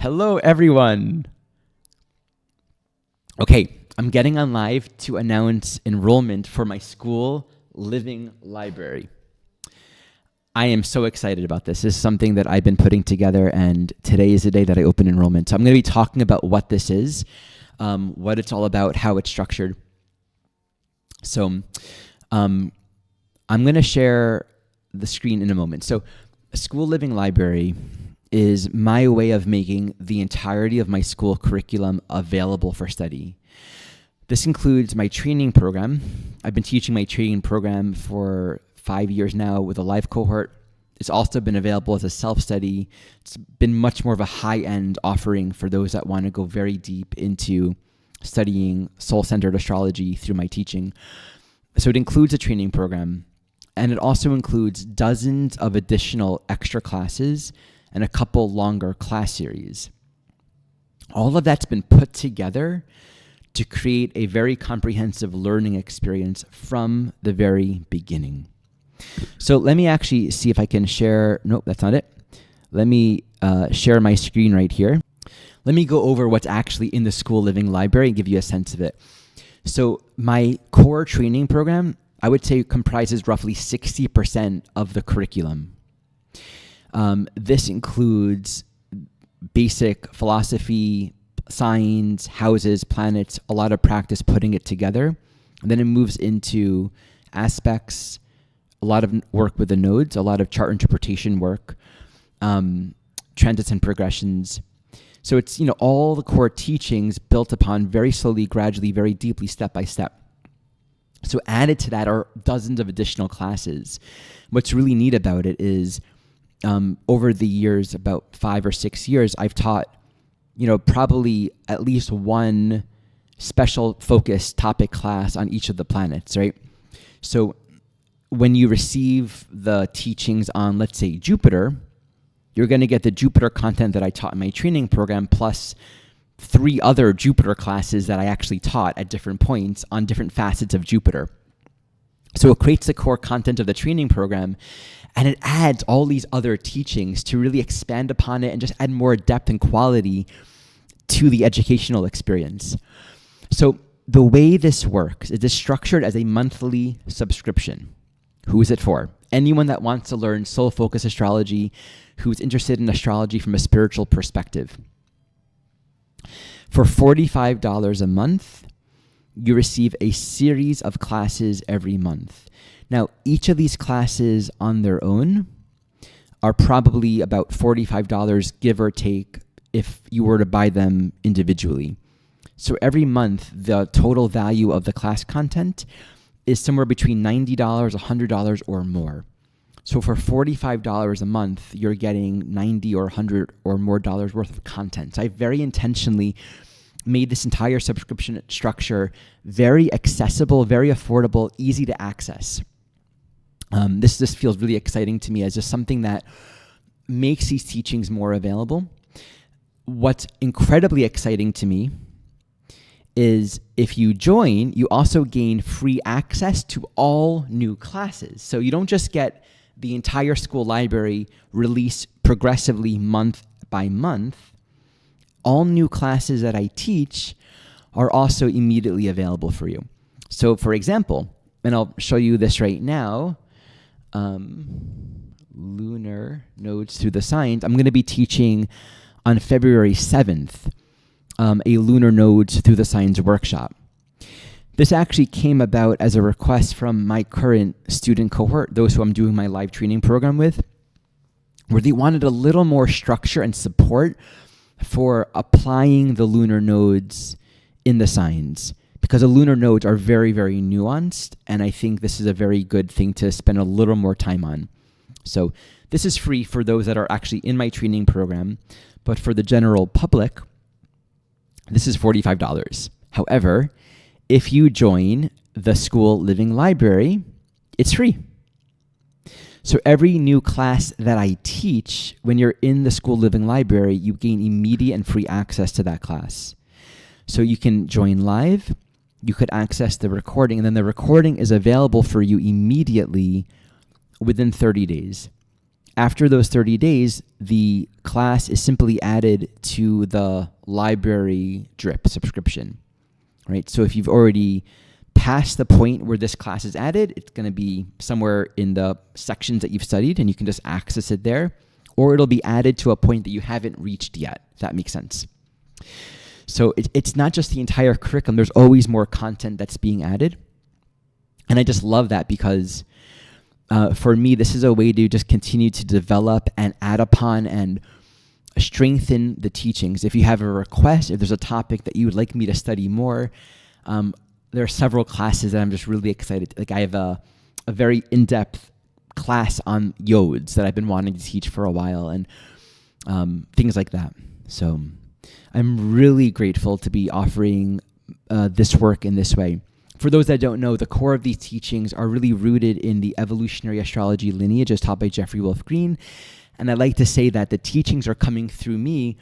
Hello, everyone. Okay, I'm getting on live to announce enrollment for my school living library. I am so excited about this. This is something that I've been putting together, and today is the day that I open enrollment. So I'm going to be talking about what this is, what it's all about, how it's structured. So I'm going to share the screen in a moment. So a school living library is my way of making the entirety of my school curriculum available for study. This includes my training program. I've been teaching my training program for 5 years now with a live cohort. It's also been available as a self-study. It's been much more of a high-end offering for those that want to go very deep into studying soul-centered astrology through my teaching. So it includes a training program, and it also includes dozens of additional extra classes and a couple longer class series. All of that's been put together to create a very comprehensive learning experience from the very beginning. So let me actually see if I can share. Nope, that's not it. Let me share my screen right here. Let me go over what's actually in the school living library and give you a sense of it. So my core training program, I would say, comprises roughly 60% of the curriculum. This includes basic philosophy, signs, houses, planets, a lot of practice putting it together. And then it moves into aspects, a lot of work with the nodes, a lot of chart interpretation work, transits and progressions. So it's, all the core teachings built upon very slowly, gradually, very deeply, step by step. So added to that are dozens of additional classes. What's really neat about it is over the years, about 5 or 6 years, I've taught, probably at least one special focus topic class on each of the planets, right? So when you receive the teachings on, let's say, Jupiter, you're going to get the Jupiter content that I taught in my training program, plus 3 other Jupiter classes that I actually taught at different points on different facets of Jupiter. So it creates the core content of the training program, and it adds all these other teachings to really expand upon it and just add more depth and quality to the educational experience. So the way this works is it's structured as a monthly subscription. Who is it for? Anyone that wants to learn soul-focused astrology, who's interested in astrology from a spiritual perspective. For $45 a month, you receive a series of classes every month. Now, each of these classes on their own are probably about $45, give or take, if you were to buy them individually. So every month, the total value of the class content is somewhere between $90, $100, or more. So for $45 a month, you're getting $90 or $100 or more dollars worth of content. So I very intentionally made this entire subscription structure very accessible, very affordable, easy to access. This feels really exciting to me as just something that makes these teachings more available. What's incredibly exciting to me is if you join, you also gain free access to all new classes. So you don't just get the entire school library released progressively month by month. All new classes that I teach are also immediately available for you. So for example, and I'll show you this right now, lunar nodes through the signs. I'm going to be teaching on February 7th, a lunar nodes through the signs workshop. This actually came about as a request from my current student cohort, those who I'm doing my live training program with, where they wanted a little more structure and support for applying the lunar nodes in the signs, because the lunar nodes are very, very nuanced, and I think this is a very good thing to spend a little more time on. So this is free for those that are actually in my training program, but for the general public, this is $45. However, if you join the school living library, it's free. So every new class that I teach, when you're in the school living library, you gain immediate and free access to that class. So you can join live, you could access the recording, and then the recording is available for you immediately within 30 days. after those 30 days, the class is simply added to the library drip subscription, right? So if you've already passed the point where this class is added, it's going to be somewhere in the sections that you've studied, and you can just access it there, or it'll be added to a point that you haven't reached yet, if that makes sense. So it's not just the entire curriculum. There's always more content that's being added. And I just love that because for me, this is a way to just continue to develop and add upon and strengthen the teachings. If you have a request, if there's a topic that you would like me to study more, there are several classes that I'm just really excited. Like I have a very in-depth class on yods that I've been wanting to teach for a while, and things like that. So I'm really grateful to be offering this work in this way. For those that don't know, the core of these teachings are really rooted in the evolutionary astrology lineage as taught by Jeffrey Wolf Green. And I like to say that the teachings are coming through me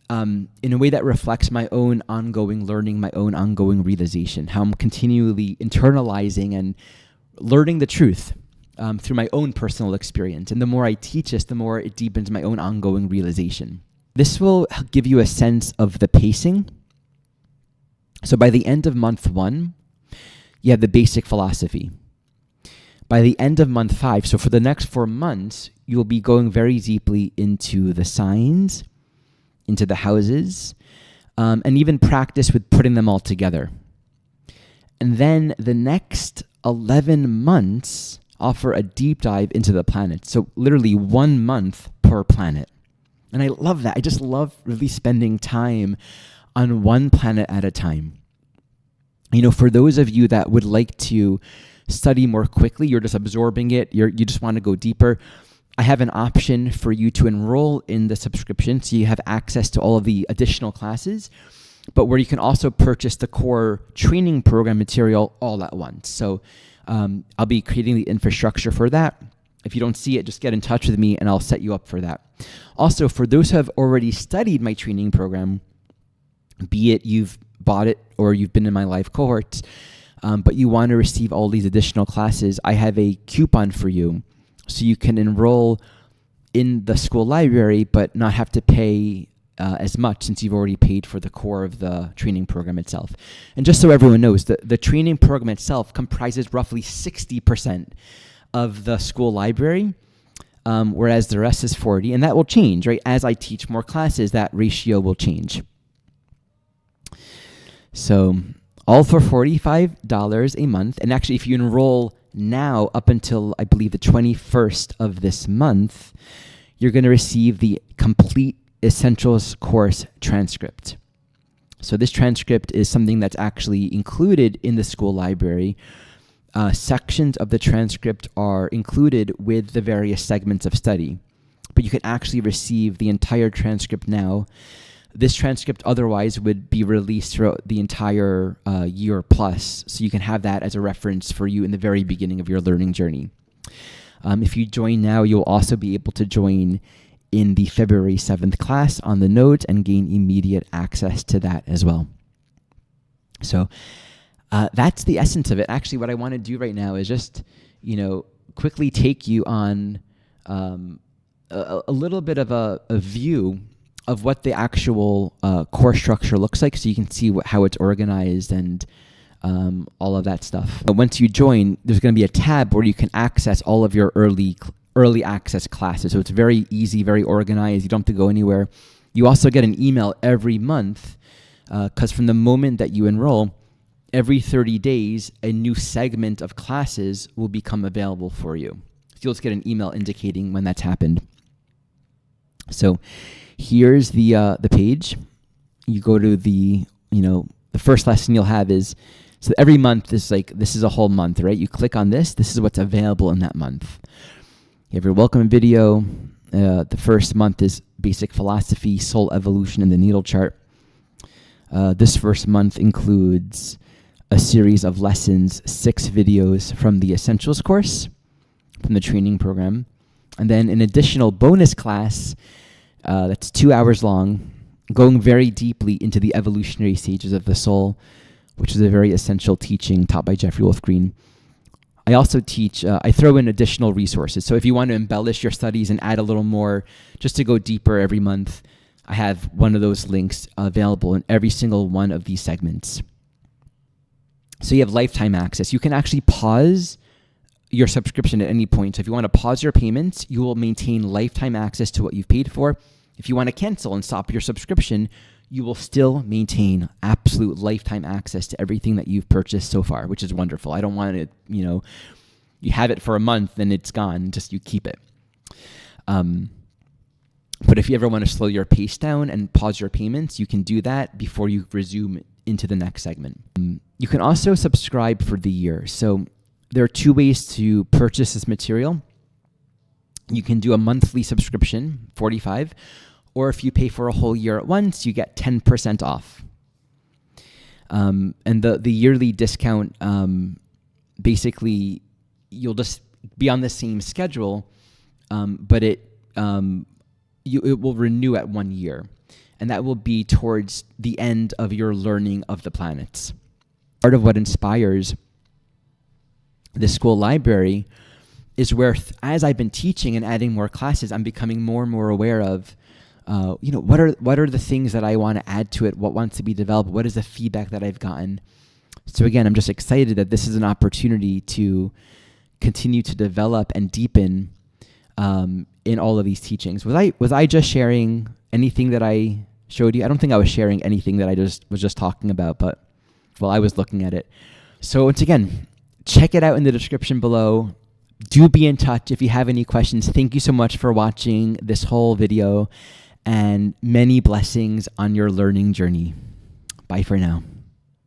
in a way that reflects my own ongoing learning, my own ongoing realization, how I'm continually internalizing and learning the truth through my own personal experience. And the more I teach this, the more it deepens my own ongoing realization. This will give you a sense of the pacing. So by the end of month 1, you have the basic philosophy. By the end of month 5, so for the next 4 months, you'll be going very deeply into the signs, into the houses, and even practice with putting them all together. And then the next 11 months offer a deep dive into the planets. So literally 1 month per planet. And I love that. I just love really spending time on one planet at a time. You know, for those of you that would like to study more quickly, you're just absorbing it, you just want to go deeper, I have an option for you to enroll in the subscription so you have access to all of the additional classes, but where you can also purchase the core training program material all at once. So I'll be creating the infrastructure for that. If you don't see it, just get in touch with me and I'll set you up for that. Also, for those who have already studied my training program, be it you've bought it or you've been in my live cohorts, but you want to receive all these additional classes, I have a coupon for you so you can enroll in the school library but not have to pay as much since you've already paid for the core of the training program itself. And just so everyone knows, the training program itself comprises roughly 60% of the school library, whereas the rest is 40%, and that will change, right? As I teach more classes, that ratio will change. So all for $45 a month. And actually, if you enroll now up until, I believe, the 21st of this month, you're going to receive the complete Essentials course transcript. So this transcript is something that's actually included in the school library. Sections of the transcript are included with the various segments of study, but you can actually receive the entire transcript now. This transcript otherwise would be released throughout the entire year plus, so you can have that as a reference for you in the very beginning of your learning journey. If you join now, you'll also be able to join in the February 7th class on the nodes and gain immediate access to that as well. So that's the essence of it. Actually, what I want to do right now is just, quickly take you on a little bit of a view of what the actual course structure looks like, so you can see how it's organized and all of that stuff. But once you join, there's going to be a tab where you can access all of your early access classes. So it's very easy, very organized. You don't have to go anywhere. You also get an email every month because from the moment that you enroll, every 30 days, a new segment of classes will become available for you. So you'll just get an email indicating when that's happened. So here's the page. You go to the first lesson you'll have is, so every month is this is a whole month, right? You click on this is what's available in that month. You have your welcome video. The first month is basic philosophy, soul evolution, and the needle chart. This first month includes a series of lessons, 6 videos from the Essentials course, from the training program, and then an additional bonus class that's 2 hours long, going very deeply into the evolutionary stages of the soul, which is a very essential teaching taught by Jeffrey Wolf Green. I also teach, I throw in additional resources. So if you want to embellish your studies and add a little more just to go deeper every month, I have one of those links available in every single one of these segments. So you have lifetime access. You can actually pause your subscription at any point. So if you want to pause your payments, you will maintain lifetime access to what you've paid for. If you want to cancel and stop your subscription, you will still maintain absolute lifetime access to everything that you've purchased so far, which is wonderful. I don't want it, you have it for a month and it's gone, just you keep it. But if you ever want to slow your pace down and pause your payments, you can do that before you resume into the next segment. You can also subscribe for the year. So there are 2 ways to purchase this material. You can do a monthly subscription, $45, or if you pay for a whole year at once, you get 10% off. And the yearly discount, basically, you'll just be on the same schedule, but it will renew at 1 year. And that will be towards the end of your learning of the planets. Part of what inspires the school library is where, as I've been teaching and adding more classes, I'm becoming more and more aware of, what are the things that I want to add to it? What wants to be developed? What is the feedback that I've gotten? So again, I'm just excited that this is an opportunity to continue to develop and deepen in all of these teachings. Was I just sharing anything that I showed you? I don't think I was sharing anything that I was just talking about, but I was looking at it. So once again, check it out in the description below. Do be in touch if you have any questions. Thank you so much for watching this whole video, and many blessings on your learning journey. Bye for now.